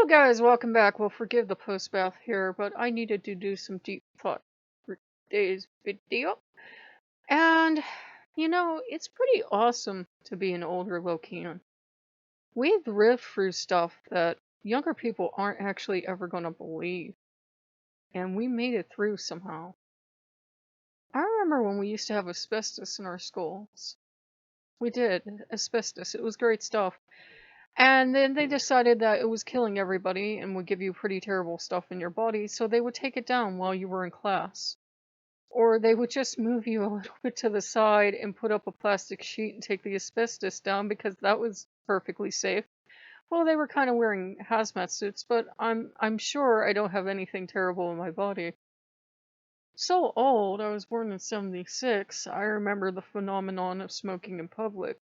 Hello, guys. Welcome back. Well, forgive the post bath here, but I needed to do some deep thought for today's video. And, it's pretty awesome to be an older Lokean. We've lived through stuff that younger people aren't actually ever going to believe, and we made it through somehow. I remember when we used to have asbestos in our schools. We did, asbestos. It was great stuff. And then they decided that it was killing everybody and would give you pretty terrible stuff in your body, so they would take it down while you were in class. Or they would just move you a little bit to the side and put up a plastic sheet and take the asbestos down because that was perfectly safe. Well, they were kind of wearing hazmat suits, but I'm sure I don't have anything terrible in my body. So old, I was born in 76, I remember the phenomenon of smoking in public.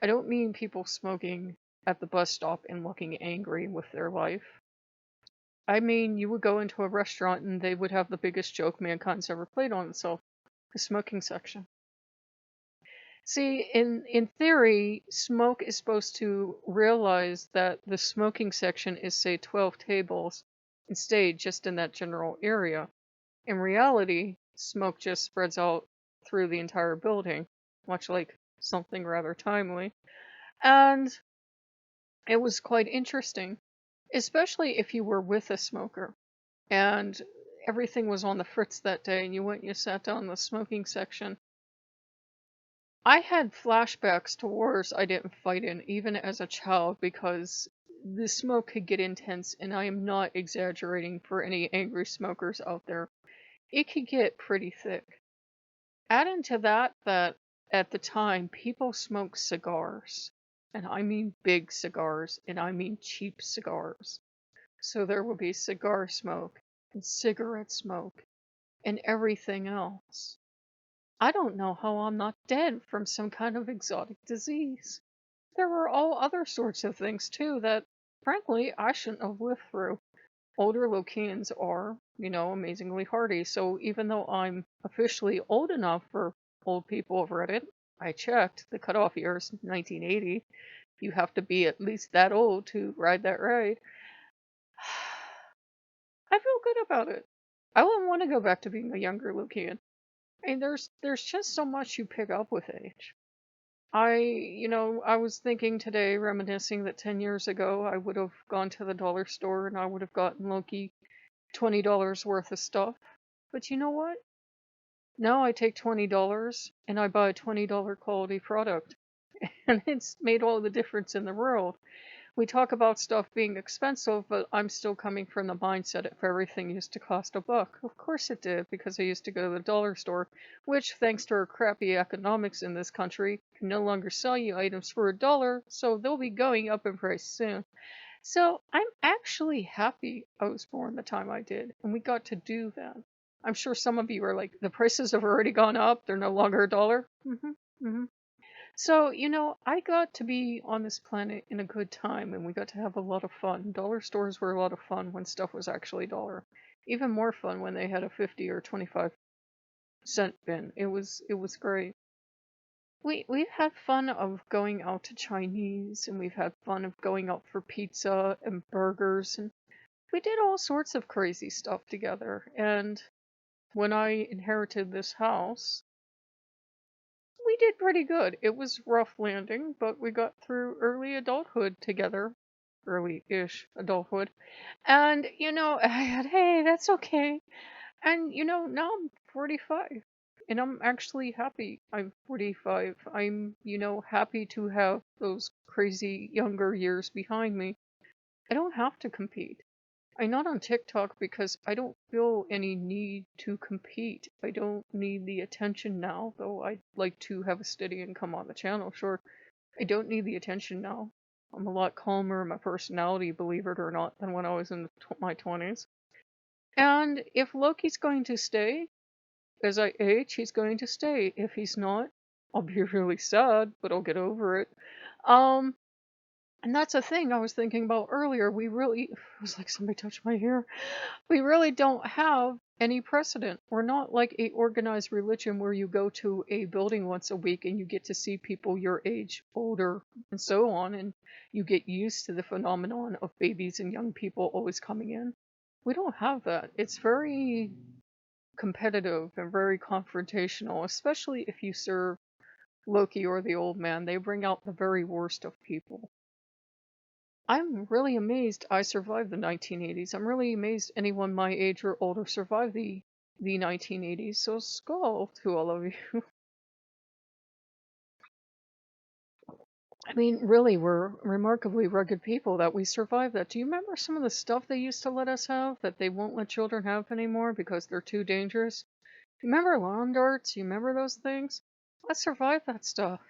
I don't mean people smoking at the bus stop and looking angry with their life. I mean, you would go into a restaurant and they would have the biggest joke mankind's ever played on itself, the smoking section. See, in theory, smoke is supposed to realize that the smoking section is, say, 12 tables and stay just in that general area. In reality, smoke just spreads out through the entire building, much like something rather timely. And it was quite interesting, especially if you were with a smoker and everything was on the fritz that day and you went and you sat down in the smoking section. I had flashbacks to wars I didn't fight in, even as a child, because the smoke could get intense, and I am not exaggerating for any angry smokers out there. It could get pretty thick. Add into that at the time, people smoked cigars. And I mean big cigars, and I mean cheap cigars. So there would be cigar smoke, and cigarette smoke, and everything else. I don't know how I'm not dead from some kind of exotic disease. There were all other sorts of things too that, frankly, I shouldn't have lived through. Older Lokeans are, amazingly hardy, so even though I'm officially old enough for old people of Reddit, I checked, the cutoff year is 1980. You have to be at least that old to ride that ride. I feel good about it. I wouldn't want to go back to being a younger Lokean. I mean, there's just so much you pick up with age. I was thinking today, reminiscing that 10 years ago, I would have gone to the dollar store and I would have gotten Loki $20 worth of stuff. But you know what? Now I take $20 and I buy a $20 quality product. And it's made all the difference in the world. We talk about stuff being expensive, but I'm still coming from the mindset if everything used to cost $1. Of course it did, because I used to go to the dollar store, which, thanks to our crappy economics in this country, can no longer sell you items for $1, so they'll be going up in price soon. So I'm actually happy I was born the time I did, and we got to do that. I'm sure some of you are like, the prices have already gone up, they're no longer $1. So, I got to be on this planet in a good time and we got to have a lot of fun. Dollar stores were a lot of fun when stuff was actually $1. Even more fun when they had a 50 or 25-cent bin. It was great. We've had fun of going out to Chinese, and we've had fun of going out for pizza and burgers, and we did all sorts of crazy stuff together. And when I inherited this house, we did pretty good. It was rough landing, but we got through early adulthood together. Early-ish adulthood. And, I had, hey, that's okay. And, now I'm 45. And I'm actually happy I'm 45. I'm, happy to have those crazy younger years behind me. I don't have to compete. I'm not on TikTok because I don't feel any need to compete. I don't need the attention now, though I'd like to have a steady income on the channel, sure. I don't need the attention now. I'm a lot calmer in my personality, believe it or not, than when I was in my 20s. And if Loki's going to stay, as I age, he's going to stay. If he's not, I'll be really sad, but I'll get over it. Um, And that's a thing I was thinking about earlier. We really, it was like somebody touched my hair. We really don't have any precedent. We're not like a organized religion where you go to a building once a week and you get to see people your age, older, and so on, and you get used to the phenomenon of babies and young people always coming in. We don't have that. It's very competitive and very confrontational, especially if you serve Loki or the old man. They bring out the very worst of people. I'm really amazed I survived the 1980s. I'm really amazed anyone my age or older survived the 1980s. So skull to all of you. I mean, really, we're remarkably rugged people that we survived that. Do you remember some of the stuff they used to let us have that they won't let children have anymore because they're too dangerous? Do you remember lawn darts? You remember those things? I survived that stuff.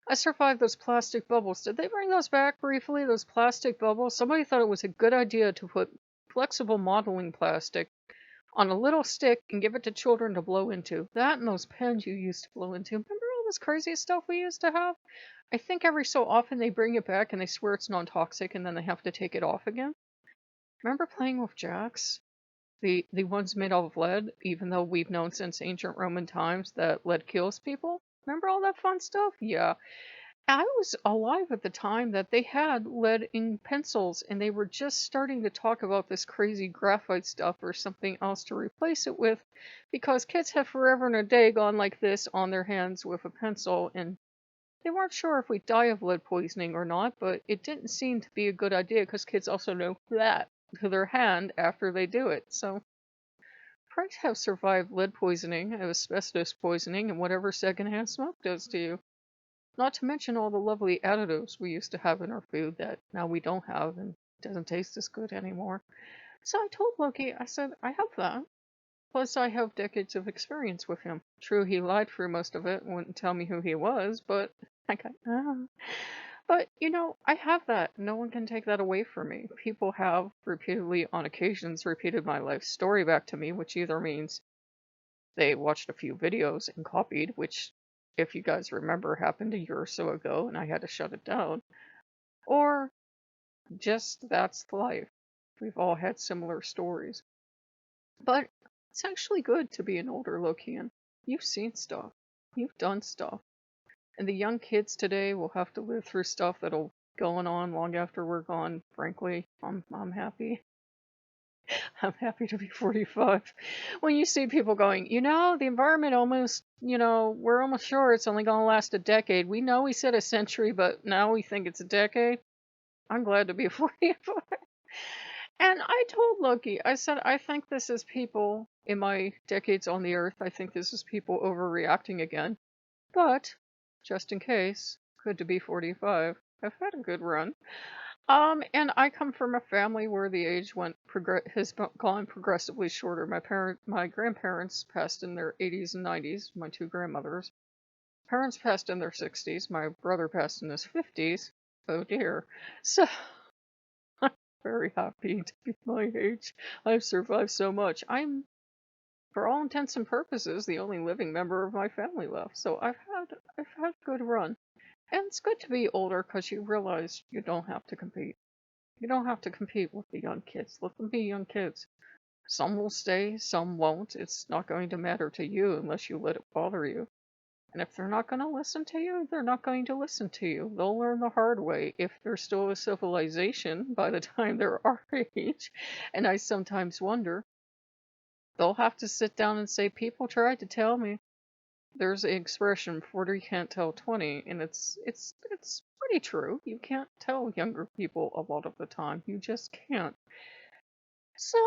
I survived those plastic bubbles. Did they bring those back briefly, those plastic bubbles? Somebody thought it was a good idea to put flexible modeling plastic on a little stick and give it to children to blow into. That and those pens you used to blow into. Remember all this crazy stuff we used to have? I think every so often they bring it back and they swear it's non-toxic and then they have to take it off again. Remember playing with jacks? The ones made out of lead, even though we've known since ancient Roman times that lead kills people? Remember all that fun stuff? Yeah. I was alive at the time that they had lead in pencils, and they were just starting to talk about this crazy graphite stuff or something else to replace it with, because kids have forever and a day gone like this on their hands with a pencil, and they weren't sure if we'd die of lead poisoning or not, but it didn't seem to be a good idea because kids also know that to their hand after they do it. So, pray have survived lead poisoning, asbestos poisoning, and whatever secondhand smoke does to you. Not to mention all the lovely additives we used to have in our food that now we don't have and doesn't taste as good anymore. So I told Loki, I said, I have that. Plus, I have decades of experience with him. True, he lied through most of it and wouldn't tell me who he was, but I got, But, I have that. No one can take that away from me. People have repeatedly, on occasions, repeated my life story back to me, which either means they watched a few videos and copied, which, if you guys remember, happened a year or so ago and I had to shut it down. Or just that's life. We've all had similar stories. But it's actually good to be an older Lokean. You've seen stuff. You've done stuff. And the young kids today will have to live through stuff that'll go on long after we're gone. Frankly, I'm happy. I'm happy to be 45. When you see people going, the environment almost, we're almost sure it's only going to last a decade. We know we said a century, but now we think it's a decade. I'm glad to be 45. And I told Loki, I said, I think this is people in my decades on the earth. I think this is people overreacting again. But, just in case, good to be 45. I've had a good run. And I come from a family where the age has gone progressively shorter. My grandparents passed in their 80s and 90s. My two grandmothers. Parents passed in their 60s. My brother passed in his 50s. Oh dear. So I'm very happy to be my age. I've survived so much. I'm, for all intents and purposes, the only living member of my family left. So I've had a good run. And it's good to be older because you realize you don't have to compete. You don't have to compete with the young kids. Let them be young kids. Some will stay, some won't. It's not going to matter to you unless you let it bother you. And if they're not going to listen to you, they're not going to listen to you. They'll learn the hard way if they're still a civilization by the time they're our age. And I sometimes wonder, they'll have to sit down and say, people tried to tell me. There's an expression, 40 can't tell 20, and it's pretty true. You can't tell younger people a lot of the time. You just can't. So,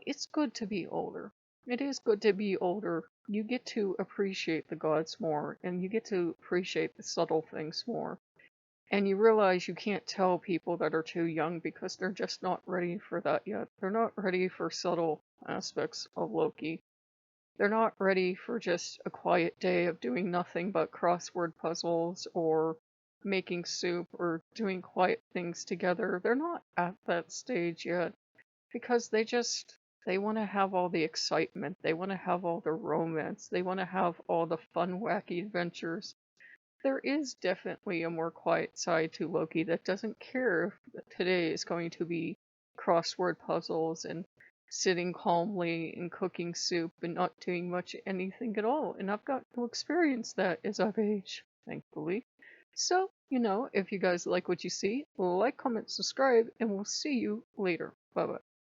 it's good to be older. It is good to be older. You get to appreciate the gods more, and you get to appreciate the subtle things more. And you realize you can't tell people that are too young because they're just not ready for that yet. They're not ready for subtle aspects of Loki. They're not ready for just a quiet day of doing nothing but crossword puzzles or making soup or doing quiet things together. They're not at that stage yet because they want to have all the excitement. They want to have all the romance. They want to have all the fun, wacky adventures. there is definitely a more quiet side to Loki that doesn't care if today is going to be crossword puzzles and sitting calmly and cooking soup and not doing much anything at all. And I've got to experience that as I've aged, thankfully. So, if you guys like what you see, like, comment, subscribe, and we'll see you later. Bye bye.